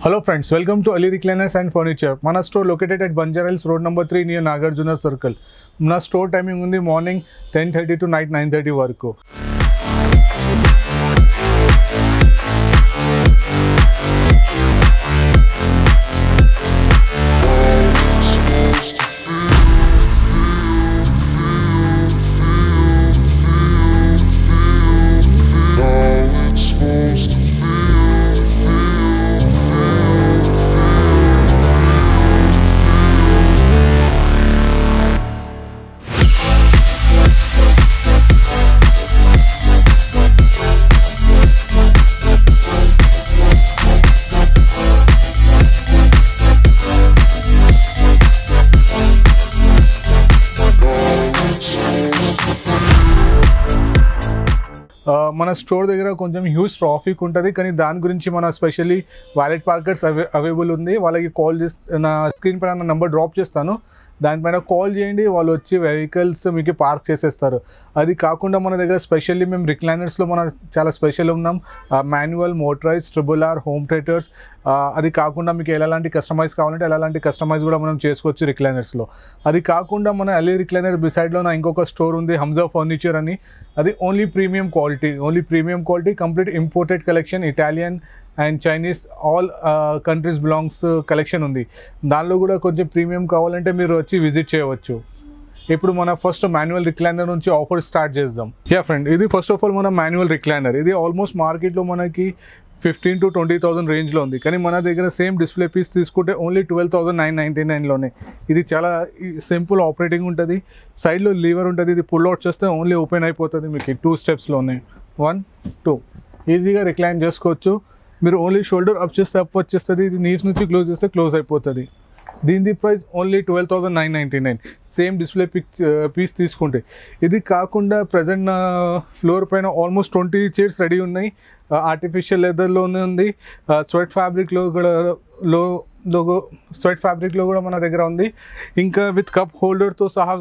Hello friends, welcome to Ali Recliners and Furniture. Mana store located at Banjara Hills Road number 3 near Nagarjuna Circle. Mana store timing undi morning 10:30 to night 9:30 varaku. మన store దగ్గర కొంచెం huge traffic ఉంటుంది, కానీ దాని గురించి మన specially wallet పార్కర్స్ available ఉంది. వాళ్ళకి కాల్ చేసి నా స్క్రీన్ పైన నా నెంబర్ డ్రాప్ చేస్తాను, దానిపైన కాల్ చేయండి, వాళ్ళు వచ్చి వెహికల్స్ మీకు పార్క్ చేసేస్తారు. అది కాకుండా మన దగ్గర స్పెషల్లీ మేము రిక్లైనర్స్లో మన చాలా స్పెషల్ ఉన్నాం. Manual, motorise, triple R, home theatres. అది కాకుండా మీకు ఎలాంటి కస్టమైజ్ కావాలంటే ఎలాంటి కస్టమైజ్ కూడా మనం చేసుకోవచ్చు రిక్లైనర్స్లో. అది కాకుండా మన అలీ రిక్లైనర్ బిసైడ్లో నా ఇంకొక స్టోర్ ఉంది, హంజా ఫర్నిచర్ అని. అది only premium quality, complete imported collection, Italian and Chinese all countries belongs collection ఉంది. దానిలో కూడా కొంచెం ప్రీమియం కావాలంటే మీరు వచ్చి విజిట్ చేయవచ్చు. ఇప్పుడు మన ఫస్ట్ మాన్యువల్ రిక్లైనర్ నుంచి ఆఫర్ స్టార్ట్ చేద్దాం. ఫ్రెండ్, ఇది ఫస్ట్ ఆఫ్ ఆల్ మన మాన్యువల్ రిక్లైనర్. ఇది ఆల్మోస్ట్ మార్కెట్లో మనకి 15,000 to 20,000 రేంజ్లో ఉంది, కానీ మన దగ్గర సేమ్ డిస్ప్లే పీస్ తీసుకుంటే ఓన్లీ 12,999లోనే. ఇది చాలా సింపుల్ ఆపరేటింగ్ ఉంటుంది. సైడ్లో లీవర్ ఉంటుంది, ఇది పుల్ అవుట్ చేస్తే ఓన్లీ ఓపెన్ అయిపోతుంది మీకు 2 స్టెప్స్లోనే. 1, 2 ఈజీగా రిక్లైన్ చేసుకోవచ్చు. మీరు ఓన్లీ షోల్డర్ అప్ చేస్తే అప్ వచ్చేస్తుంది, ఇది నీడ్స్ నుంచి క్లోజ్ చేస్తే క్లోజ్ అయిపోతుంది. దీని price only 12,999 same display piece తీసుకుంటే. ఇది కాకుండా ప్రజెంట్ నా ఫ్లోర్ పైన ఆల్మోస్ట్ 20 చైర్స్ రెడీ ఉన్నాయి. ఆర్టిఫిషియల్ లెదర్లోనే ఉంది, స్వెట్ ఫ్యాబ్రిక్లో కూడా మన దగ్గర ఉంది, ఇంకా విత్ కప్ హోల్డర్తో సహా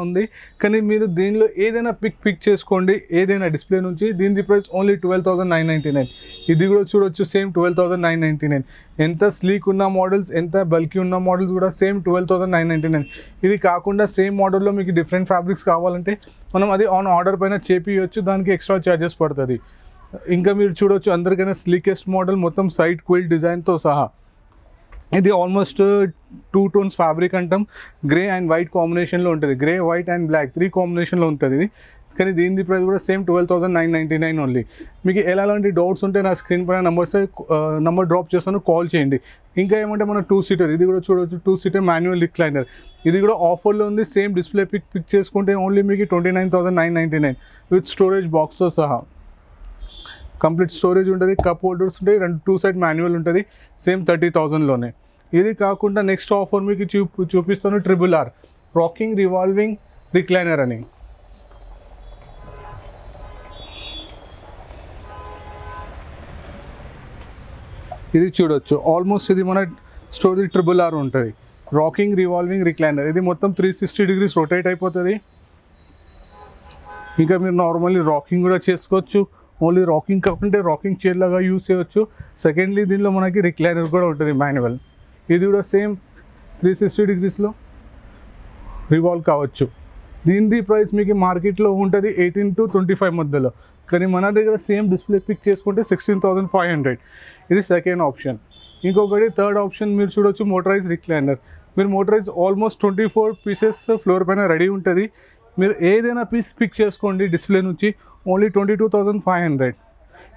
ఉంది. కానీ మీరు దీనిలో ఏదైనా పిక్ చేసుకోండి, ఏదైనా డిస్ప్లే నుంచి. దీని ప్రైస్ ఓన్లీ 12,999. ఇది కూడా చూడొచ్చు, సేమ్ 12,999. ఎంత స్లీక్ ఉన్న మోడల్స్, ఎంత బల్కీ ఉన్న మోడల్స్ కూడా సేమ్ 12,999. ఇది కాకుండా సేమ్ మోడల్లో మీకు డిఫరెంట్ ఫ్యాబ్రిక్స్ కావాలంటే మనం అది ఆన్ ఆర్డర్ పైన చేపియచ్చు, దానికి ఎక్స్ట్రా ఛార్జెస్ పడుతుంది. ఇంకా మీరు చూడొచ్చు అందరికైనా స్లీకెస్ట్ మోడల్, మొత్తం సైడ్ క్విల్ డిజైన్తో సహా. ఇది ఆల్మోస్ట్ 2 టోన్స్ ఫ్యాబ్రిక్ అంటాం, గ్రే అండ్ వైట్ కాంబినేషన్లో ఉంటుంది. గ్రే, వైట్ అండ్ బ్లాక్ 3 కాంబినేషన్లో ఉంటుంది ఇది. కానీ దీని ప్రైస్ కూడా సేమ్ 12,999 ఓన్లీ. మీకు ఎలాంటి డౌట్స్ ఉంటే నా స్క్రీన్ పైన నంబర్ డ్రాప్ చేస్తాను, కాల్ చేయండి. ఇంకా ఏమంటే మన 2 సీటర్, ఇది కూడా చూడవచ్చు, 2 సీటర్ మాన్యువల్ రిక్లైనర్. ఇది కూడా ఆఫర్లో ఉంది. సేమ్ డిస్ప్లే పిక్ చేసుకుంటే ఓన్లీ మీకు 29,999 విత్ స్టోరేజ్ బాక్స్తో సహా. కంప్లీట్ స్టోరేజ్ ఉంటుంది, కప్ హోల్డర్స్ ఉంటాయి, 2 సైడ్ మాన్యువల్ ఉంటుంది, సేమ్ 30,000లోనే. ఇది కాకుండా నెక్స్ట్ ఆఫర్ మీకు చూపిస్తాను, triple R rocking revolving recliner అని. ఇది చూడొచ్చు, ఆల్మోస్ట్ ఇది మన స్టోరీ ట్రిబుల్ ఆర్ ఉంటుంది, రాకింగ్ రివాల్వింగ్ రిక్లైనర్. ఇది మొత్తం 360 degrees రొటేట్ అయిపోతుంది. ఇంకా మీరు నార్మల్లీ రాకింగ్ కూడా చేసుకోవచ్చు, ఓన్లీ రాకింగ్ కాకుంటే రాకింగ్ చైర్ లాగా యూస్ చేయవచ్చు. సెకండ్లీ దీనిలో మనకి రిక్లైనర్ కూడా ఉంటుంది మాన్యువల్. ఇది కూడా సేమ్ 360 degreesలో రివాల్వ్ కావచ్చు. దీని ప్రైస్ మీకు మార్కెట్లో ఉంటుంది 18 to 25 మధ్యలో, కానీ మన దగ్గర సేమ్ డిస్ప్లే పిక్ చేసుకుంటే 16,500. ఇది సెకండ్ ఆప్షన్. ఇంకొకటి థర్డ్ ఆప్షన్ మీరు చూడొచ్చు, మోటరైజ్ రిక్లైనర్. మీరు మోటరైజ్ ఆల్మోస్ట్ 24 పీసెస్ ఫ్లోర్ పైన రెడీ ఉంటుంది. మీరు ఏదైనా పీస్ పిక్ చేసుకోండి డిస్ప్లే నుంచి, ఓన్లీ 22,500.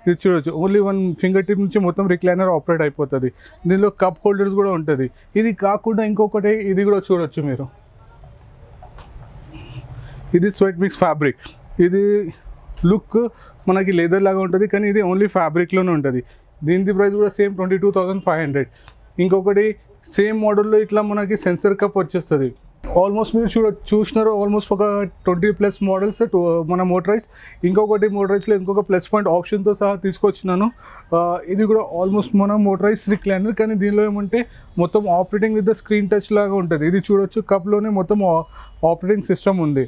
ఇది చూడొచ్చు, ఓన్లీ 1 ఫింగర్ టిప్ నుంచి మొత్తం రిక్లైనర్ ఆపరేట్ అయిపోతుంది. దీనిలో కప్ హోల్డర్స్ కూడా ఉంటుంది. ఇది కాకుండా ఇంకొకటి, ఇది కూడా చూడొచ్చు మీరు, ఇది స్వెట్ మిక్స్ ఫ్యాబ్రిక్. ఇది లుక్ మనకి లెదర్ లాగా ఉంటుంది, కానీ ఇది ఓన్లీ ఫ్యాబ్రిక్లోనే ఉంటుంది. దీని ప్రైస్ కూడా సేమ్ 22,500. ఇంకొకటి సేమ్ మోడల్లో ఇట్లా మనకి సెన్సర్ కప్ వచ్చేస్తుంది. ఆల్మోస్ట్ మీరు చూసినారు ఆల్మోస్ట్ ఒక 20+ మోడల్స్ మన మోటరైజ్. ఇంకొకటి మోటరైజ్లో ఇంకొక ప్లస్ పాయింట్ ఆప్షన్తో సహా తీసుకొచ్చినాను. ఇది కూడా ఆల్మోస్ట్ మన మోటరైజ్ రిక్లైనర్, కానీ దీనిలో ఏమంటే మొత్తం operating with the screen touch లాగా ఉంటుంది. ఇది చూడొచ్చు, కప్లోనే మొత్తం ఆపరేటింగ్ సిస్టమ్ ఉంది.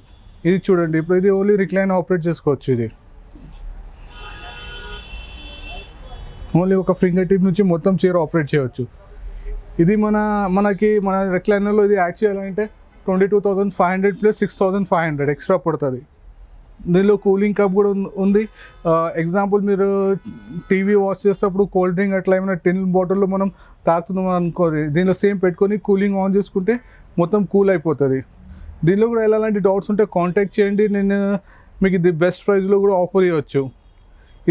ఇది చూడండి, ఇప్పుడు ఇది ఓన్లీ రిక్లైన్ ఆపరేట్ చేసుకోవచ్చు. ఇది ఓన్లీ ఒక ఫింగర్ టిప్ నుంచి మొత్తం చైర్ ఆపరేట్ చేయవచ్చు. ఇది మన రెక్లైనర్లో ఇది యాడ్ చేయాలంటే 22,500 ప్లస్ 6,500 ఎక్స్ట్రా పడుతుంది. దీనిలో కూలింగ్ కప్ కూడా ఉంది. ఎగ్జాంపుల్ మీరు టీవీ వాచ్ చేసేటప్పుడు కోల్డ్ డ్రింక్ అట్లా ఏమైనా టిన్ బాటిల్లో మనం తాగుతున్నాం అనుకోండి, దీనిలో సేమ్ పెట్టుకొని కూలింగ్ ఆన్ చేసుకుంటే మొత్తం కూల్ అయిపోతుంది. దీనిలో కూడా ఎలాంటి డౌట్స్ ఉంటే కాంటాక్ట్ చేయండి, నేను మీకు ఇది బెస్ట్ ప్రైస్లో కూడా ఆఫర్ ఇవ్వచ్చు.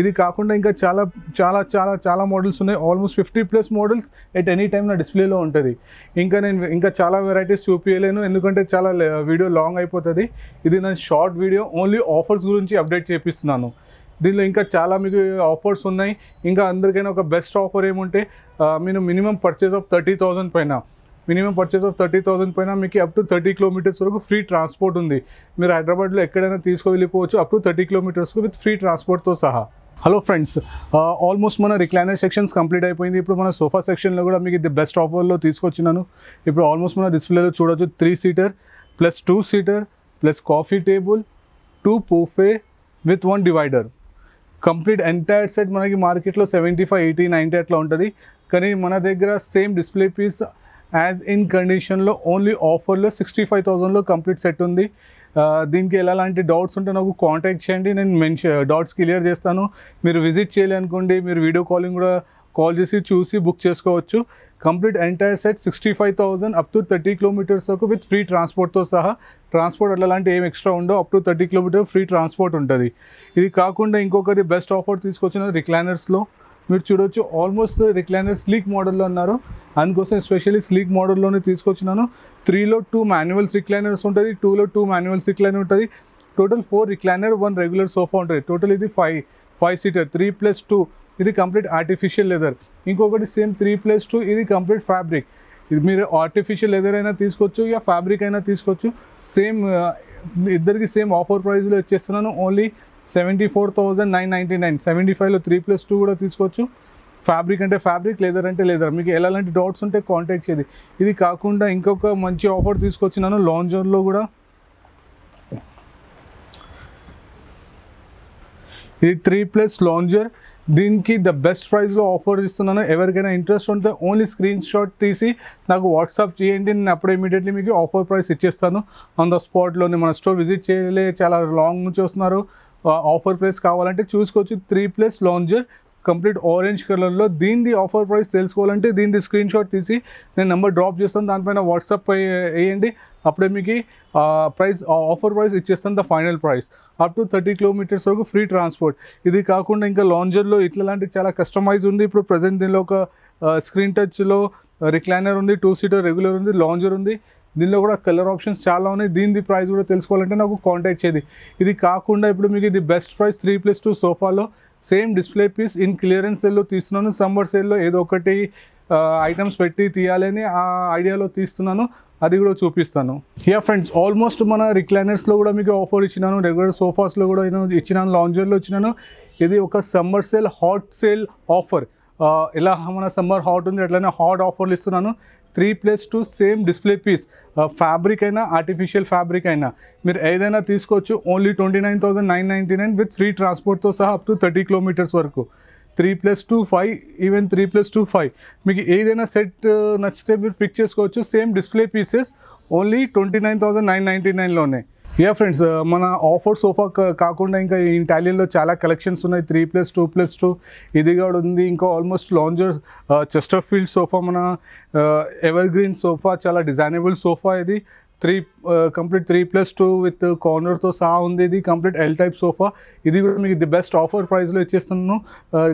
ఇది కాకుండా ఇంకా చాలా చాలా చాలా చాలా మోడల్స్ ఉన్నాయి. Almost 50+ models at any time నా డిస్ప్లేలో ఉంటుంది. నేను చాలా వెరైటీస్ చూపించలేను, ఎందుకంటే చాలా వీడియో లాంగ్ అయిపోతుంది. ఇది నా షార్ట్ వీడియో, ఓన్లీ ఆఫర్స్ గురించి అప్డేట్ చేపిస్తున్నాను. దీనిలో ఇంకా చాలా మీకు ఆఫర్స్ ఉన్నాయి. ఇంకా అందరికైనా ఒక బెస్ట్ ఆఫర్ ఏముంటే, మీరు మినిమం పర్చేస్ ఆఫ్ 30,000 పైన మీకు అప్ టు 30 కిలోమీటర్స్ వరకు ఫ్రీ ట్రాన్స్పోర్ట్ ఉంది. మీరు హైదరాబాద్లో ఎక్కడైనా తీసుకువెళ్ళిపోవచ్చు అప్ టు 30 కిలోమీటర్స్కు విత్ ఫ్రీ ట్రాన్స్పోర్ట్తో సహా. హలో ఫ్రెండ్స్, ఆల్మోస్ట్ మన రిక్లైనర్ సెక్షన్స్ కంప్లీట్ అయిపోయింది. ఇప్పుడు మన సోఫా సెక్షన్లో కూడా మీకు ఇది బెస్ట్ ఆఫర్లో తీసుకొచ్చినాను. ఇప్పుడు ఆల్మోస్ట్ మన డిస్ప్లేలో చూడవచ్చు 3 seater plus 2 seater plus coffee table, 2 pouffe with 1 divider. Complete entire set మనకి మార్కెట్లో 75, 80, 90 అట్లా ఉంటుంది. కానీ మన దగ్గర same display piece as in కండిషన్లో ఓన్లీ ఆఫర్లో 65,000లో కంప్లీట్ సెట్ ఉంది. దీనికి ఎలాంటి డౌట్స్ ఉంటే నాకు కాంటాక్ట్ చేయండి, నేను డౌట్స్ క్లియర్ చేస్తాను. మీరు విజిట్ చేయాలనుకోండి, మీరు వీడియో కాలింగ్ కూడా కాల్ చేసి చూసి బుక్ చేసుకోవచ్చు. Complete entire set 65,000 up to 30 kilometres వరకు విత్ ఫ్రీ ట్రాన్స్పోర్ట్తో సహా. ట్రాన్స్పోర్ట్ అట్లాంటి ఏం ఎక్స్ట్రా ఉండో, up to 30 kilometre free transport ఉంటుంది. ఇది కాకుండా ఇంకొకటి బెస్ట్ ఆఫర్ తీసుకొచ్చిన రిక్లైనర్స్లో మీరు చూడవచ్చు. ఆల్మోస్ట్ రిక్లైనర్ స్లీక్ మోడల్లో ఉన్నారు, అందుకోసం ఎస్పెషల్లీ స్లీక్ మోడల్లోనే తీసుకొచ్చినాను. 3లో 2 మాన్యువల్స్ రిక్లైనర్స్ ఉంటుంది, 2లో 2 మాన్యువల్స్ రిక్లైనర్ ఉంటుంది. టోటల్ 4 రిక్లైనర్, 1 రెగ్యులర్ సోఫా ఉంటుంది. టోటల్ ఇది 5 సీటర్ 3+2. ఇది కంప్లీట్ ఆర్టిఫిషియల్ లెదర్. ఇంకొకటి సేమ్ 3+2, ఇది కంప్లీట్ ఫ్యాబ్రిక్. ఇది మీరు ఆర్టిఫిషియల్ లెదర్ అయినా తీసుకోవచ్చు, యా ఫ్యాబ్రిక్ అయినా తీసుకోవచ్చు. సేమ్ ఇద్దరికి సేమ్ ఆఫర్ ప్రైస్లో ఇచ్చేస్తున్నాను. ఓన్లీ 74,999. 75లో 3+2 కూడా తీసుకోవచ్చు. ఫ్యాబ్రిక్ అంటే ఫ్యాబ్రిక్, లెదర్ అంటే లెదర్. మీకు ఎలాంటి డౌట్స్ ఉంటే కాంటాక్ట్ చేయండి. ఇది కాకుండా ఇంకొక మంచి ఆఫర్ తీసుకొచ్చినాను లాంజర్లో కూడా. ఇది 3+ లాంజర్. దీనికి ద బెస్ట్ ప్రైస్లో ఆఫర్ ఇస్తున్నాను. ఎవరికైనా ఇంట్రెస్ట్ ఉంటే ఓన్లీ స్క్రీన్ షాట్ తీసి నాకు వాట్సాప్ చేయండి, నేను అప్పుడు ఇమీడియట్లీ మీకు ఆఫర్ ప్రైస్ ఇచ్చేస్తాను ఆన్ ద స్పాట్లోనే. మన స్టోర్ విజిట్ చేయలే, చాలా లాంగ్ నుంచి వస్తున్నారు, ఆఫర్ ప్రైస్ కావాలంటే చూసుకోవచ్చు. 3+ లాంజర్ కంప్లీట్ ఆరెంజ్ కలర్లో. దీని ఆఫర్ ప్రైస్ తెలుసుకోవాలంటే దీని స్క్రీన్ షాట్ తీసి నేను నెంబర్ డ్రాప్ చేస్తాను, దానిపైన వాట్సాప్ వేయండి. అప్పుడే మీకు ఆఫర్ ప్రైస్ ఇచ్చేస్తాను, the final price. Up to 30 kilometres వరకు ఫ్రీ ట్రాన్స్పోర్ట్. ఇది కాకుండా ఇంకా లాంజర్లో ఇట్లాంటి చాలా కస్టమైజ్ ఉంది. ఇప్పుడు ప్రజెంట్ దీనిలో ఒక స్క్రీన్ టచ్లో రిక్లైనర్ ఉంది, 2 సీటర్ రెగ్యులర్ ఉంది, లాంజర్ ఉంది. దీనిలో కూడా కలర్ ఆప్షన్స్ చాలా ఉన్నాయి. దీని ప్రైస్ కూడా తెలుసుకోవాలంటే నాకు కాంటాక్ట్ చేయండి. ఇది కాకుండా ఇప్పుడు మీకు ఇది బెస్ట్ ప్రైస్ 3+2 సోఫాలో same display piece in clearance సేల్లో తీస్తున్నాను. సమ్మర్ సేల్లో ఏదో ఒకటి ఐటమ్స్ పెట్టి తీయాలని ఆ ఐడియాలో తీస్తున్నాను, అది కూడా చూపిస్తాను. యా ఫ్రెండ్స్, ఆల్మోస్ట్ మన రిక్లైనర్స్లో కూడా మీకు ఆఫర్ ఇచ్చినాను, రెగ్యులర్ సోఫాస్లో కూడా ఇచ్చినాను, లాంజర్లో ఇచ్చినాను. ఇది ఒక summer sale hot sale offer. ఇలా మన సమ్మర్ హాట్ ఉంది, అట్లనే హాట్ ఆఫర్లు ఇస్తున్నాను. 3+2 సేమ్ డిస్ప్లే పీస్, ఫ్యాబ్రిక్ అయినా ఆర్టిఫిషియల్ ఫ్యాబ్రిక్ అయినా మీరు ఏదైనా తీసుకోవచ్చు. ఓన్లీ 29,999 విత్ ఫ్రీ ట్రాన్స్పోర్ట్తో సహా అప్ టు 30 కిలోమీటర్స్ వరకు. 3+2 5, ఈవెన్ 3+2 5 మీకు ఏదైనా సెట్ నచ్చితే మీరు పిక్ చేసుకోవచ్చు. సేమ్ డిస్ప్లే పీసెస్ ఓన్లీ 29,999లోనే. యా ఫ్రెండ్స్, మన ఆఫర్ సోఫా కాకుండా ఇంకా ఇటాలియన్లో చాలా కలెక్షన్స్ ఉన్నాయి. 3+2+2 ఇది కూడా ఉంది. ఇంకా ఆల్మోస్ట్ లాంజర్ చెస్టర్ఫీల్డ్ సోఫా, మన ఎవర్ గ్రీన్ సోఫా, చాలా డిజైనబుల్ సోఫా. ఇది కంప్లీట్ 3+2 విత్ కార్నర్తో సహా ఉంది. ఇది కంప్లీట్ ఎల్ టైప్ సోఫా. ఇది కూడా మీకు ది బెస్ట్ ఆఫర్ ప్రైస్లో ఇచ్చేస్తున్నాను.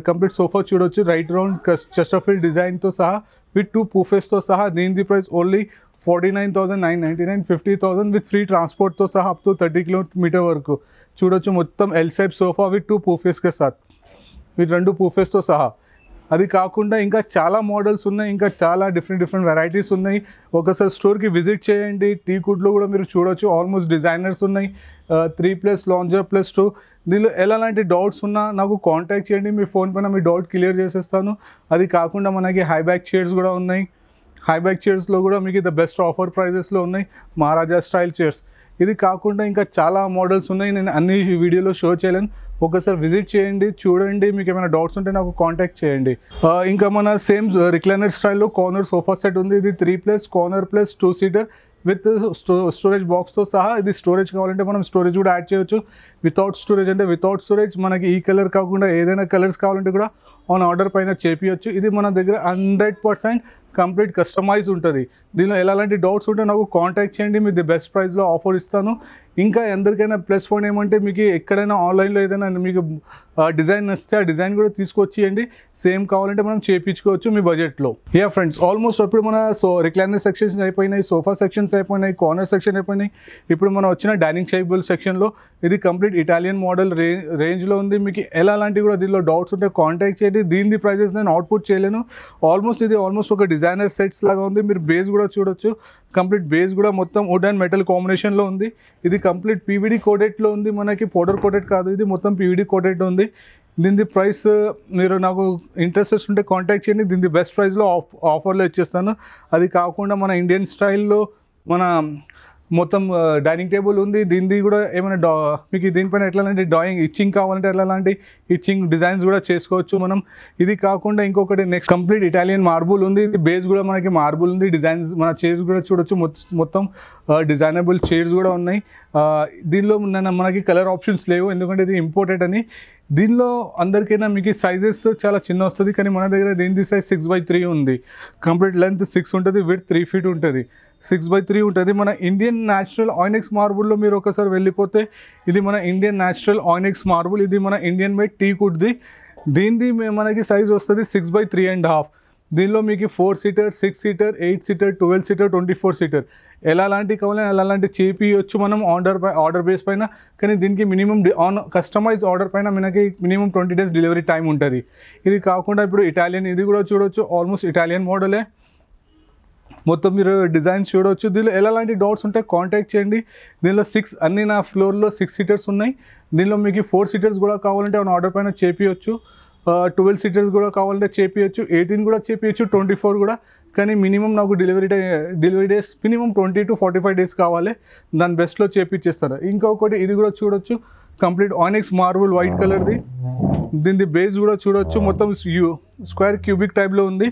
కంప్లీట్ సోఫా చూడవచ్చు, రైట్ రౌండ్ చెస్టర్ఫీల్డ్ డిజైన్తో సహా విత్ 2 పూఫెస్తో సహా. దీని ప్రైస్ ఓన్లీ 49,999, 50,000 విత్ ఫ్రీ ట్రాన్స్పోర్ట్తో సహా అప్ టు 30 కిలోమీటర్ వరకు. చూడొచ్చు మొత్తం ఎల్ షేప్ సోఫా విత్ 2 పూఫెస్కే సాత్, విత్ 2 పూఫెస్తో సహా. అది కాకుండా ఇంకా చాలా మోడల్స్ ఉన్నాయి, ఇంకా చాలా డిఫరెంట్ వెరైటీస్ ఉన్నాయి. ఒకసారి స్టోర్కి విజిట్ చేయండి. టీకుడ్లో కూడా మీరు చూడొచ్చు, ఆల్మోస్ట్ డిజైనర్స్ ఉన్నాయి. 3+ లాంజర్ +2. దీనిలో ఎలాంటి డౌట్స్ ఉన్నా నాకు కాంటాక్ట్ చేయండి, మీ ఫోన్ పైన మీ డౌట్ క్లియర్ చేసేస్తాను. అది కాకుండా మనకి హై బ్యాక్ చైర్స్ కూడా ఉన్నాయి. హై బ్యాక్ చైర్స్లో కూడా మీకు ద బెస్ట్ ఆఫర్ ప్రైజెస్లో ఉన్నాయి, మహారాజా స్టైల్ చైర్స్. ఇది కాకుండా ఇంకా చాలా మోడల్స్ ఉన్నాయి, నేను అన్ని వీడియోలో షో చేయలేను. ఒకసారి విజిట్ చేయండి, చూడండి. మీకు ఏమైనా డౌట్స్ ఉంటే నాకు కాంటాక్ట్ చేయండి. ఇంకా మన సేమ్ రిక్లైనర్ స్టైల్లో కార్నర్ సోఫా సెట్ ఉంది. ఇది 3+ corner plus 2 seater with storage బాక్స్తో సహా. ఇది స్టోరేజ్ కావాలంటే మనం స్టోరేజ్ కూడా యాడ్ చేయొచ్చు. వితౌట్ స్టోరేజ్ అంటే వితౌట్ స్టోరేజ్ మనకి ఈ కలర్ కాకుండా ఏదైనా కలర్స్ కావాలంటే కూడా ఆన్ ఆర్డర్ పైన చేపియొచ్చు. ఇది మన దగ్గర 100% కంప్లీట్ కస్టమైజ్ ఉంటుంది. దీనిలో ఎలాంటి డౌట్స్ ఉంటే నాకు కాంటాక్ట్ చేయండి, మీకు ది బెస్ట్ ప్రైస్లో ఆఫర్ ఇస్తాను. ఇంకా అందరికైనా ప్లస్ పాయింట్ ఏమంటే మీకు ఎక్కడైనా ఆన్లైన్లో ఏదైనా మీకు డిజైన్ నచ్చితే ఆ డిజైన్ కూడా తీసుకొచ్చేయండి. సేమ్ కావాలంటే మనం చేయించుకోవచ్చు మీ బడ్జెట్లో. యా ఫ్రెండ్స్, ఆల్మోస్ట్ ఇప్పుడు మన రిక్లైనర్ సెక్షన్స్ అయిపోయినాయి, సోఫా సెక్షన్స్ అయిపోయినాయి, కార్నర్ సెక్షన్ అయిపోయినాయి. ఇప్పుడు మనం వచ్చిన డైనింగ్ టేబుల్ సెక్షన్లో ఇది కంప్లీట్ ఇటాలియన్ మోడల్ రేంజ్లో ఉంది. మీకు ఎలాంటివి కూడా దీనిలో డౌట్స్ ఉంటే కాంటాక్ట్ చేయండి. దీని ప్రైజెస్ నేను అవుట్పుట్ చేయలేను. ఇది ఆల్మోస్ట్ ఒక డిజైనర్ సెట్స్ లాగా ఉంది. మీరు బేస్ కూడా చూడొచ్చు. కంప్లీట్ బేస్ కూడా మొత్తం వుడ్ అండ్ మెటల్ కాంబినేషన్లో ఉంది. ఇది కంప్లీట్ పీవీడీ కోటెడ్లో ఉంది, మనకి పౌడర్ కోటెడ్ కాదు, ఇది మొత్తం పీవీడీ కోటెడ్ ఉంది. దీని ప్రైస్ మీరు నాకు ఇంట్రెస్ట్ ఉంటే కాంటాక్ట్ చేయండి. దీని బెస్ట్ ప్రైస్లో ఆఫర్లో ఇచ్చేస్తాను. అది కాకుండా మన ఇండియన్ స్టైల్లో మన మొత్తం డైనింగ్ టేబుల్ ఉంది. దీనిది కూడా ఏమైనా మీకు దీనిపైన ఎట్లాంటి డ్రాయింగ్ ఇచ్చింగ్ కావాలంటే ఎట్లాంటి ఇచ్చింగ్ డిజైన్స్ కూడా చేసుకోవచ్చు మనం. ఇది కాకుండా ఇంకొకటి నెక్స్ట్ కంప్లీట్ ఇటాలియన్ మార్బుల్ ఉంది. ఇది బేస్ కూడా మనకి మార్బుల్ ఉంది. డిజైన్స్ మన చైర్స్ కూడా చూడొచ్చు, మొత్తం డిజైనబుల్ చైర్స్ కూడా ఉన్నాయి. దీనిలో మనకి కలర్ ఆప్షన్స్ లేవు, ఎందుకంటే ఇది ఇంపోర్టెడ్ అని. దీనిలో అందరికైనా మీకు సైజెస్ చాలా చిన్న వస్తుంది, కానీ మన దగ్గర దీని సైజ్ 6x3 ఉంది. కంప్లీట్ లెంత్ 6 ఉంటుంది, విడ్త్ 3 feet ఉంటుంది. 6x3 ఉంటుంది. మన ఇండియన్ న్యాచురల్ ఆయినెక్స్ మార్బుల్లో మీరు ఒకసారి వెళ్ళిపోతే ఇది మన ఇండియన్ న్యాచురల్ ఆయినెక్స్ మార్బుల్. ఇది మన ఇండియన్ మేడ్ టీ కుడ్ది. దీనిది మనకి సైజ్ వస్తుంది 6x3.5. దీనిలో మీకు 4 seater, 6 seater, 8 seater, 12 seater, 24 seater ఎలాంటి కావాలని అలాంటి చేపియొచ్చు మనం ఆర్డర్ బేస్ పైన. కానీ దీనికి మినిమం కస్టమైజ్ ఆర్డర్ పైన మనకి మినిమం 20 days డెలివరీ టైం ఉంటుంది. ఇది కాకుండా ఇప్పుడు ఇటాలియన్ ఇది కూడా చూడొచ్చు, ఆల్మోస్ట్ ఇటాలియన్ మోడలే. మొత్తం మీరు డిజైన్స్ చూడవచ్చు. దీనిలో ఎలాంటి డౌట్స్ ఉంటే కాంటాక్ట్ చేయండి. దీనిలో అన్ని నా ఫ్లోర్లో 6 seaters ఉన్నాయి. దీనిలో మీకు 4 seaters కూడా కావాలంటే ఆర్డర్ పైన చేపియొచ్చు. 12 seaters కూడా కావాలంటే చేపియొచ్చు, 18 కూడా చేపియొచ్చు, 24 కూడా. కానీ మినిమం నాకు delivery days minimum 20 to 45 days కావాలి. దాని బెస్ట్లో చేపిచ్చేస్తారు. ఇంకొకటి ఇది కూడా చూడొచ్చు, కంప్లీట్ ఆయినెక్స్ మార్బుల్ వైట్ కలర్ది. దీని బేస్ కూడా చూడొచ్చు, మొత్తం స్క్వేర్ క్యూబిక్ టైప్లో ఉంది.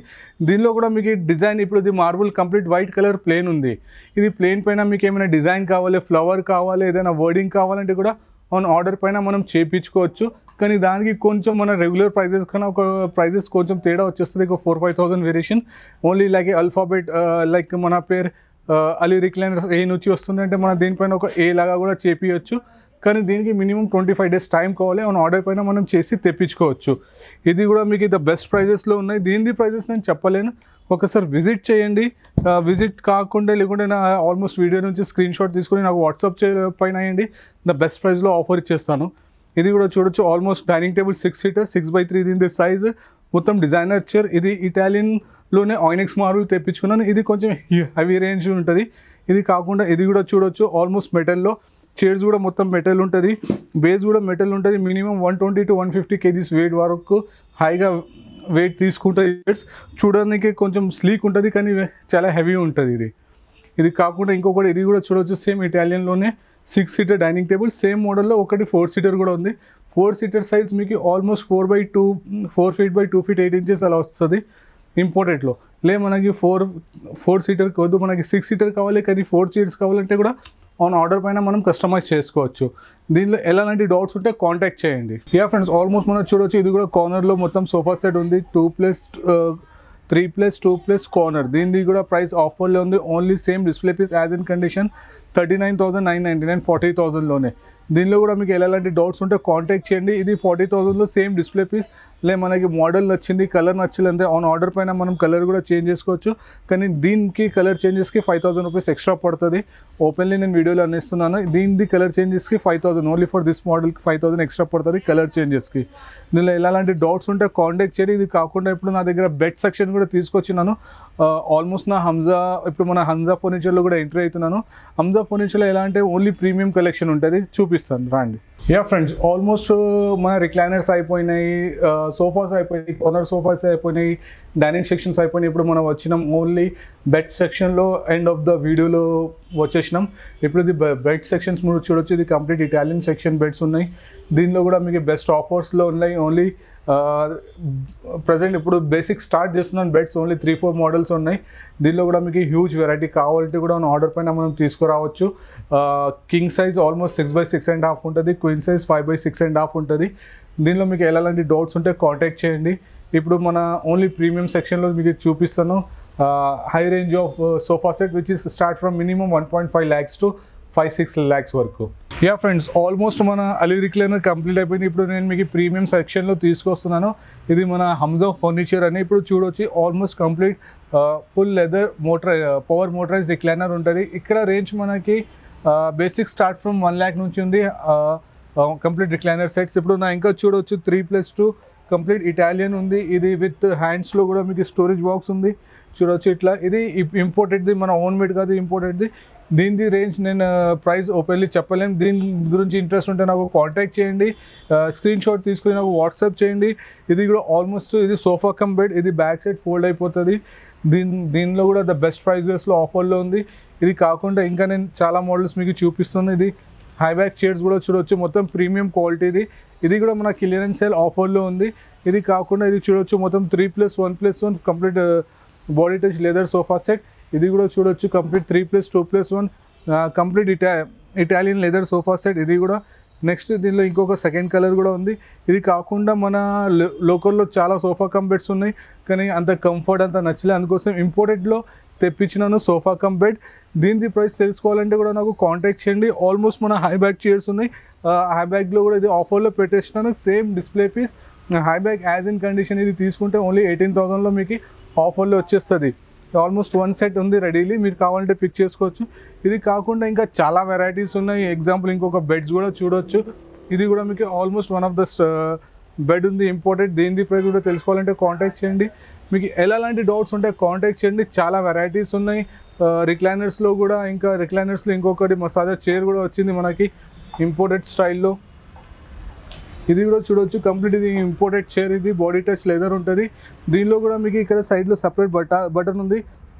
దీనిలో కూడా మీకు డిజైన్ ఇప్పుడు ఇది marble complete white colour plane ఉంది. ఇది ప్లేన్ పైన మీకు ఏమైనా డిజైన్ కావాలి, ఫ్లవర్ కావాలి, ఏదైనా వర్డింగ్ కావాలంటే కూడా ఆన్ ఆర్డర్ పైన మనం చేయించుకోవచ్చు. కానీ దానికి కొంచెం మన రెగ్యులర్ ప్రైజెస్ కన్నా ఒక ప్రైజెస్ కొంచెం తేడా వచ్చేస్తుంది. ఒక 4-5,000 variation only like alphabet like మన పేరు అలీ రిక్లైనర్స్ ఏ నుంచి వస్తుంది అంటే మన దీనిపైన ఒక ఏ లాగా కూడా చేపియొచ్చు. కానీ దీనికి మినిమం 25 days టైం కావాలి. ఆన్ ఆర్డర్ పైన మనం చేసి తెప్పించుకోవచ్చు. ఇది కూడా మీకు ద బెస్ట్ ప్రైజెస్లో ఉన్నాయి. దీని ప్రైజెస్ నేను చెప్పలేను, ఒకసారి విజిట్ చేయండి. విజిట్ కాకుండా లేకుంటే నా ఆల్మోస్ట్ వీడియో నుంచి స్క్రీన్ షాట్ తీసుకొని నాకు వాట్సాప్ పైన అయ్యండి, ద బెస్ట్ ప్రైస్లో ఆఫర్ ఇచ్చేస్తాను. ఇది కూడా చూడొచ్చు, almost dining table 6 seater, 6x3 దీని సైజ్, మొత్తం డిజైనర్ చైర్. ఇది ఇటాలియన్లోనే ఆయినెక్స్ మార్బుల్ తెప్పించుకున్నాను. ఇది కొంచెం హెవీ రేంజ్ ఉంటుంది. ఇది కాకుండా ఇది కూడా చూడొచ్చు, ఆల్మోస్ట్ మెటల్లో చైర్స్ కూడా మొత్తం మెటల్ ఉంటుంది, బేస్ కూడా మెటల్ ఉంటుంది. మినిమం 120 to 150 kgs వెయిట్ వరకు హైగా వెయిట్ తీసుకుంటుంది. చూడడానికి కొంచెం స్లీక్ ఉంటుంది, కానీ చాలా హెవీ ఉంటుంది. ఇది కాకుండా ఇంకొకటి ఇది కూడా చూడొచ్చు, సేమ్ ఇటాలియన్లోనే 6 seater డైనింగ్ టేబుల్. సేమ్ మోడల్లో ఒకటి 4 seater కూడా ఉంది. 4 seater సైజ్ మీకు almost 4 feet by 2 feet 8 inches అలా వస్తుంది ఇంపోర్టెడ్లో. మనకి 4 seater వద్దు, మనకి 6 seater కావాలి, కానీ 4 chairs కావాలంటే కూడా ఆన్ ఆర్డర్ పైన మనం కస్టమైజ్ చేసుకోవచ్చు. దీనిలో ఎలాంటి డౌట్స్ ఉంటే కాంటాక్ట్ చేయండి. యా ఫ్రెండ్స్, ఆల్మోస్ట్ మనం చూడొచ్చు, ఇది కూడా కార్నర్లో మొత్తం సోఫా సెట్ ఉంది. 3+2+ కార్నర్. దీనిది కూడా ప్రైస్ ఆఫర్లో ఉంది. Only same display piece as in condition 39,999, 40,000లోనే. దీనిలో కూడా మీకు ఎలాంటి డౌట్స్ ఉంటే కాంటాక్ట్ చేయండి. ఇది 40,000లో సేమ్ డిస్ప్లే పీస్. మనకి మోడల్ నచ్చింది, కలర్ నచ్చలేదంటే ఆన్ ఆర్డర్ పైన మనం కలర్ కూడా చేంజ్ చేసుకోవచ్చు. కానీ దీనికి కలర్ చేంజెస్కి 5,000 రూపీస్ ఎక్స్ట్రా పడుతుంది. ఓపెన్లీ నేను వీడియోలో అందిస్తున్నాను. దీనిది కలర్ చేంజెస్కి 5,000, ఓన్లీ ఫర్ దిస్ మోడల్కి 5,000 ఎక్స్ట్రా పడుతుంది కలర్ చేంజెస్కి. దీనిలో ఎలాంటి డౌట్స్ ఉంటే కాంటాక్ట్ చేయండి. ఇది కాకుండా ఇప్పుడు నా దగ్గర బెడ్ సెక్షన్ కూడా తీసుకొచ్చినాను. ఆల్మోస్ట్ నా ఇప్పుడు మన హంజా ఫర్నిచర్లో కూడా ఎంట్రీ అవుతున్నాను. హంజా ఫర్నిచర్లో ఎలా అంటే ఓన్లీ ప్రీమియం కలెక్షన్ ఉంటుంది, చూపిస్తాను రండి. యా ఫ్రెండ్స్, ఆల్మోస్ట్ మన రిక్లైనర్స్ అయిపోయినాయి, సోఫాస్ అయిపోయినాయి, కార్నర్ సోఫాస్ అయిపోయినాయి, డైనింగ్ సెక్షన్స్ అయిపోయినాయి. ఇప్పుడు మనం వచ్చినాం ఓన్లీ బెడ్ సెక్షన్లో. ఎండ్ ఆఫ్ ద వీడియోలో వచ్చేసినాం. ఇప్పుడు ఇది బెడ్ సెక్షన్స్ మీరు చూడొచ్చు. ఇది కంప్లీట్ ఇటాలియన్ సెక్షన్ బెడ్స్ ఉన్నాయి. దీనిలో కూడా మీకు బెస్ట్ ఆఫర్స్లో ఉన్నాయి. ఓన్లీ ప్రజెంట్ ఇప్పుడు బేసిక్ స్టార్ట్ చేస్తున్నాను బెడ్స్, ఓన్లీ 3-4 మోడల్స్ ఉన్నాయి. దీనిలో కూడా మీకు హ్యూజ్ వెరైటీ కావాలంటే కూడా ఆర్డర్ పైన మనం తీసుకురావచ్చు. కింగ్ సైజ్ ఆల్మోస్ట్ 6x6.5 ఉంటుంది, క్వీన్ సైజ్ 5x6.5 ఉంటుంది. దీనిలో మీకు ఎలాంటి డౌట్స్ ఉంటే కాంటాక్ట్ చేయండి. ఇప్పుడు మన ఓన్లీ ప్రీమియం సెక్షన్లో మీకు చూపిస్తాను high range of sofa set which is start from minimum 1.5 lakhs to 5-6 lakhs వరకు. యా ఫ్రెండ్స్, ఆల్మోస్ట్ మన అలీ రిక్లైనర్ కంప్లీట్ అయిపోయింది. ఇప్పుడు నేను మీకు ప్రీమియం సెక్షన్లో తీసుకొస్తున్నాను. ఇది మన హంజా ఫర్నిచర్ అని ఇప్పుడు చూడొచ్చు. Almost complete full leather power motorise recliner ఉంటుంది. ఇక్కడ రేంజ్ మనకి బేసిక్ స్టార్ట్ ఫ్రమ్ 1 lakh నుంచి ఉంది కంప్లీట్ రిక్లైనర్ సెట్స్. ఇప్పుడు నా ఇంకా చూడవచ్చు 3+2 కంప్లీట్ ఇటాలియన్ ఉంది. ఇది విత్ హ్యాండ్స్లో కూడా మీకు స్టోరేజ్ బాక్స్ ఉంది చూడవచ్చు. ఇట్లా ఇది ఇంపోర్టెడ్ది, మన ఓన్ మేడ్ కాదు, ఇంపోర్టెడ్ది. దీని రేంజ్ నేను ప్రైస్ ఓపెన్లీ చెప్పలేము. దీని గురించి ఇంట్రెస్ట్ ఉంటే నాకు కాంటాక్ట్ చేయండి, స్క్రీన్ షాట్ తీసుకుని నాకు వాట్సాప్ చేయండి. ఇది కూడా ఆల్మోస్ట్ ఇది సోఫా కమ్ బెడ్, ఇది బ్యాక్ సైడ్ ఫోల్డ్ అయిపోతుంది. దీనిలో కూడా ద బెస్ట్ ప్రైజెస్లో ఆఫర్లో ఉంది. ఇది కాకుండా ఇంకా నేను చాలా మోడల్స్ మీకు చూపిస్తుంది. ఇది హై బ్యాక్ చైర్స్ కూడా చూడవచ్చు, మొత్తం ప్రీమియం క్వాలిటీది. ఇది కూడా మన క్లియరెన్స్ సేల్ ఆఫర్లో ఉంది. ఇది కాకుండా ఇది చూడవచ్చు మొత్తం 3+1+1 complete body touch leather sofa set. ఇది కూడా చూడొచ్చు complete 3+2+1 complete Italian leather sofa set. ఇది కూడా నెక్స్ట్ దీనిలో ఇంకొక సెకండ్ కలర్ కూడా ఉంది. ఇది కాకుండా మన లోకల్లో చాలా సోఫా కమ్ బెడ్స్ ఉన్నాయి, కానీ అంత కంఫర్ట్ అంత నచ్చలేదు, అందుకోసం ఇంపోర్టెడ్లో తెప్పించినాను సోఫా కమ్ బెడ్. దీని ప్రైస్ తెలుసుకోవాలంటే కూడా నాకు కాంటాక్ట్ చేయండి. ఆల్మోస్ట్ మన హై బ్యాక్ చైర్స్ ఉన్నాయి. హై బ్యాక్లో కూడా ఇది ఆఫర్లో పెట్టేసినాను. Same display piece high back as in condition. ఇది తీసుకుంటే ఓన్లీ 18,000లో మీకు ఆఫర్లో వచ్చేస్తుంది. ఆల్మోస్ట్ 1 సెట్ ఉంది రెడీలీ, మీరు కావాలంటే పిక్ చేసుకోవచ్చు. ఇది కాకుండా ఇంకా చాలా వెరైటీస్ ఉన్నాయి. ఎగ్జాంపుల్ ఇంకొక బెడ్స్ కూడా చూడొచ్చు. ఇది కూడా మీకు almost one of the bed ఉంది ఇంపోర్టెడ్. దీని ప్రైస్ కూడా తెలుసుకోవాలంటే కాంటాక్ట్ చేయండి. మీకు ఎలాంటి డౌట్స్ ఉంటే కాంటాక్ట్ చేయండి. చాలా వెరైటీస్ ఉన్నాయి రిక్లైనర్స్లో కూడా. ఇంకా రిక్లైనర్స్లో ఇంకొకటి మసాజర్ చైర్ కూడా వచ్చింది మనకి ఇంపోర్టెడ్ స్టైల్లో. ఇది కూడా చూడొచ్చు కంప్లీట్, ఇది ఇంపోర్టెడ్ చైర్. ఇది బాడీ టచ్ లెదర్ ఉంటుంది. దీనిలో కూడా మీకు ఇక్కడ సైడ్లో సపరేట్ బటన్ ఉంది.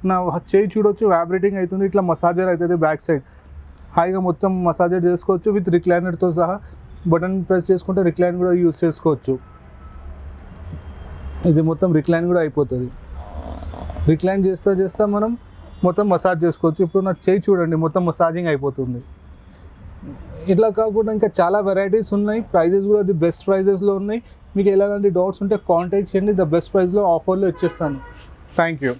నా చేయి చూడొచ్చు వైబ్రేటింగ్ అవుతుంది, ఇట్లా మసాజర్ అవుతుంది బ్యాక్ సైడ్. హాయిగా మొత్తం మసాజర్ చేసుకోవచ్చు విత్ రిక్లైనర్తో సహా. బటన్ ప్రెస్ చేసుకుంటే రిక్లైన్ కూడా యూజ్ చేసుకోవచ్చు. ఇది మొత్తం రిక్లైన్ కూడా అయిపోతుంది. రిక్లైన్ చేస్తా మనం మొత్తం మసాజ్ చేసుకోవచ్చు. ఇప్పుడు నా చేయి చూడండి మొత్తం మసాజింగ్ అయిపోతుంది. ఇట్లా కాకుండా ఇంకా చాలా వెరైటీస్ ఉన్నాయి. ప్రైజెస్ కూడా ది బెస్ట్ ప్రైజెస్లో ఉన్నాయి. మీకు ఎలాంటి డౌట్స్ ఉంటే కాంటాక్ట్ చేయండి. ద బెస్ట్ ప్రైస్లో ఆఫర్లో ఇచ్చేస్తాను. Thank you.